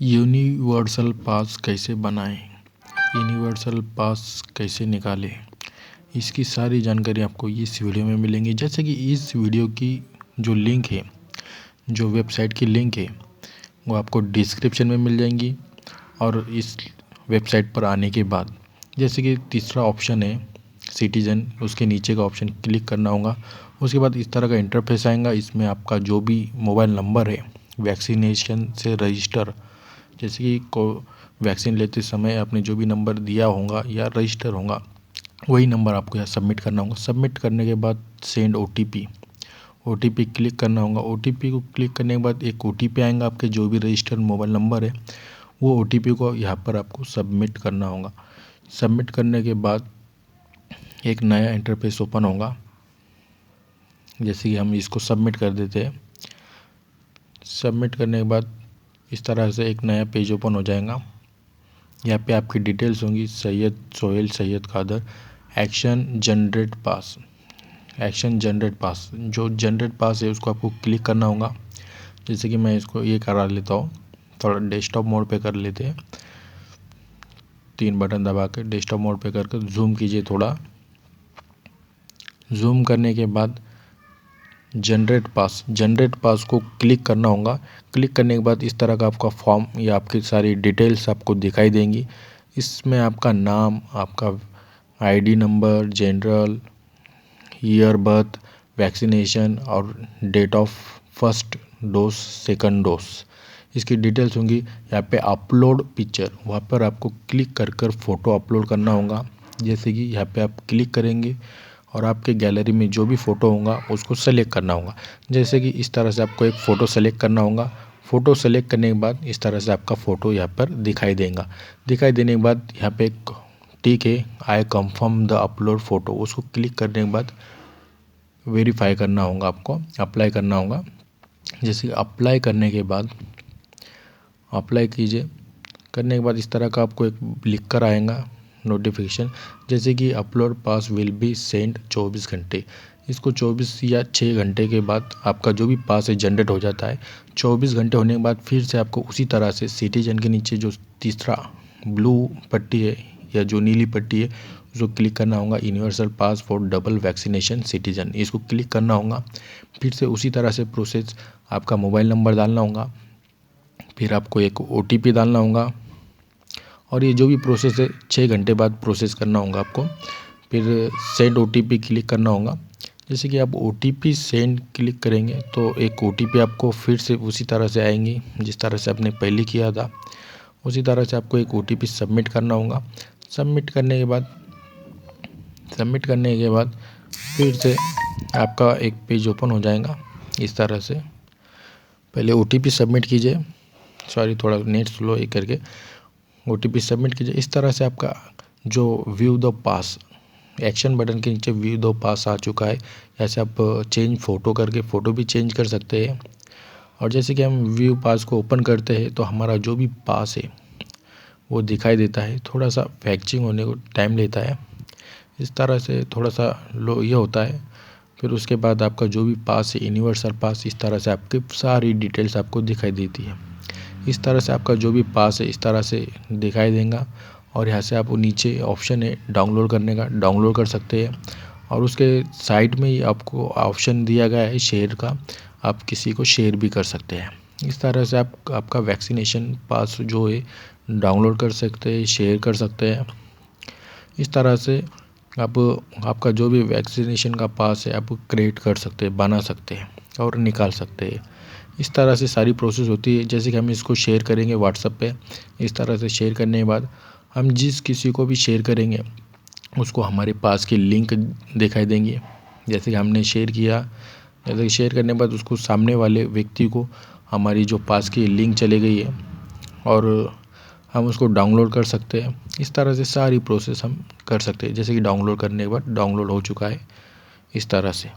Universal पास कैसे बनाएं, universal पास कैसे निकालें, इसकी सारी जानकारी आपको इस वीडियो में मिलेंगी। जैसे कि इस वीडियो की जो लिंक है, जो वेबसाइट की लिंक है, वो आपको डिस्क्रिप्शन में मिल जाएंगी। और इस वेबसाइट पर आने के बाद जैसे कि तीसरा ऑप्शन है सिटीजन, उसके नीचे का ऑप्शन क्लिक करना होगा। उसके बाद इस तरह का इंटरफेस आएगा। इसमें आपका जो भी मोबाइल नंबर है वैक्सीनेशन से रजिस्टर, जैसे कि वैक्सीन लेते समय आपने जो भी नंबर दिया होगा या रजिस्टर होगा, वही नंबर आपको यहाँ सबमिट करना होगा। सबमिट करने के बाद सेंड ओटीपी क्लिक करना होगा। ओटीपी को क्लिक करने के बाद एक ओटीपी आएगा आपके जो भी रजिस्टर्ड मोबाइल नंबर है, वो ओटीपी को यहाँ पर आपको सबमिट करना होगा। सबमिट करने के बाद एक नया इंटरफेस ओपन होगा। जैसे कि हम इसको सबमिट कर देते हैं। सबमिट करने के बाद इस तरह से एक नया पेज ओपन हो जाएगा। यहाँ पे आपकी डिटेल्स होंगी, सैयद सोहेल सैयद कादर। एक्शन जनरेट पास, जो जनरेट पास है उसको आपको क्लिक करना होगा। जैसे कि मैं इसको ये करा लेता हूँ, थोड़ा डेस्कटॉप मोड पे कर लेते हैं। 3 बटन दबा कर डेस्कटॉप मोड पे करके जूम कीजिए। थोड़ा जूम करने के बाद जनरेट पास को क्लिक करना होगा। क्लिक करने के बाद इस तरह का आपका फॉर्म या आपकी सारी डिटेल्स आपको दिखाई देंगी। इसमें आपका नाम, आपका ID number, general, year birth, vaccination और date of first dose, second dose, इसकी डिटेल्स होंगी। यहाँ पे अपलोड पिक्चर, वहाँ पर आपको क्लिक कर फ़ोटो अपलोड करना होगा। जैसे कि यहाँ पे आप क्लिक करेंगे और आपके गैलरी में जो भी फ़ोटो होगा उसको सेलेक्ट करना होगा। जैसे कि इस तरह से आपको एक फ़ोटो सेलेक्ट करना होगा। फ़ोटो सेलेक्ट करने के बाद इस तरह से आपका फ़ोटो यहाँ पर दिखाई देगा। दिखाई देने के बाद यहाँ पे एक टिक है, I confirm the upload photo, उसको क्लिक करने के बाद वेरीफाई करना होगा, आपको अप्लाई करना होगा। जैसे कि अप्लाई करने के बाद अप्लाई कीजिए। करने के बाद इस तरह का आपको एक लिख कर आएगा नोटिफिकेशन, जैसे कि upload pass will be send 24 घंटे। इसको 24 या 6 घंटे के बाद आपका जो भी पास है जनरेट हो जाता है। 24 घंटे होने के बाद फिर से आपको उसी तरह से सिटीजन के नीचे जो तीसरा ब्लू पट्टी है या जो नीली पट्टी है उसको क्लिक करना होगा। Universal pass for double vaccination citizen, इसको क्लिक करना होगा। फिर से उसी तरह से प्रोसेस, आपका मोबाइल नंबर डालना होगा, फिर आपको एक ओटीपी डालना होगा और ये जो भी प्रोसेस है 6 घंटे बाद प्रोसेस करना होगा आपको। फिर सेंड ओटीपी क्लिक करना होगा। जैसे कि आप ओटीपी सेंड क्लिक करेंगे तो एक ओटीपी आपको फिर से उसी तरह से आएंगी जिस तरह से आपने पहले किया था। उसी तरह से आपको एक ओटीपी सबमिट करना होगा। सबमिट करने के बाद फिर से आपका एक पेज ओपन हो जाएगा इस तरह से। पहले ओटीपी सबमिट कीजिए, सॉरी थोड़ा नेट स्लो है करके, ओटीपी सबमिट कीजिए। इस तरह से आपका जो view the pass, action button के नीचे व्यू द पास आ चुका है। ऐसे आप चेंज फ़ोटो करके फ़ोटो भी चेंज कर सकते हैं। और जैसे कि हम व्यू पास को ओपन करते हैं तो हमारा जो भी पास है वो दिखाई देता है। थोड़ा सा फैक्चिंग होने को टाइम लेता है, इस तरह से थोड़ा सा लो ये होता है। फिर उसके बाद आपका जो भी पास है यूनिवर्सल पास, इस तरह से आपकी सारी डिटेल्स आपको दिखाई देती है। इस तरह से आपका जो भी पास है इस तरह से दिखाई देगा। और यहाँ से आप नीचे ऑप्शन है डाउनलोड करने का, डाउनलोड कर सकते हैं। और उसके साइड में ही आपको ऑप्शन दिया गया है शेयर का, आप किसी को शेयर भी कर सकते हैं। इस तरह से आप आपका वैक्सीनेशन पास जो है डाउनलोड कर सकते हैं, शेयर कर सकते हैं। इस तरह से आप आपका जो भी वैक्सीनेशन का पास है आप क्रिएट कर सकते हैं, बना सकते हैं और निकाल सकते हैं। इस तरह से सारी प्रोसेस होती है। जैसे कि हम इसको शेयर करेंगे व्हाट्सएप पे, इस तरह से शेयर करने के बाद हम जिस किसी को भी शेयर करेंगे उसको हमारे पास की लिंक दिखाई देंगी। जैसे कि हमने शेयर किया, जैसे कि शेयर करने के बाद उसको सामने वाले व्यक्ति को हमारी जो पास की लिंक चली गई है और हम उसको डाउनलोड कर सकते हैं। इस तरह से सारी प्रोसेस हम कर सकते हैं। जैसे कि डाउनलोड करने के बाद डाउनलोड हो चुका है इस तरह से।